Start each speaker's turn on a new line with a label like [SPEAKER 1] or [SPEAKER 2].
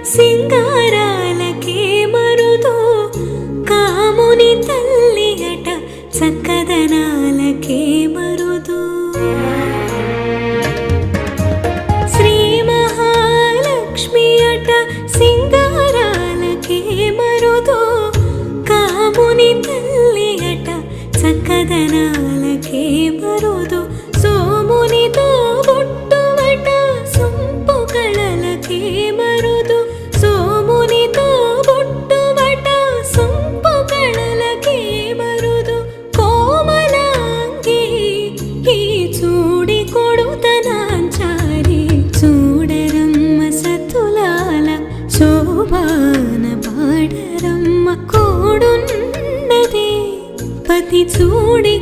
[SPEAKER 1] సింగారాలకే మరుదు కాముని తల్లి అట చక్కదనాలకే మరుదు శ్రీ మహాలక్ష్మి అట సింగారాలకే మరుదు కాముని తల్లి అట చక్కదనాలకే మరుదు సోమునితో బొట్టుమట సొంపు కళలకే మరుదు సోమునితో బొట్టుమట సొంపు కళలకే మరుదు కోమలాంగి ఈ చూడి కొడుతనాంచారి చూడరమ్మ సతులాల శోభాన పాడరమ్మ కోడున్నదే పతి చూడి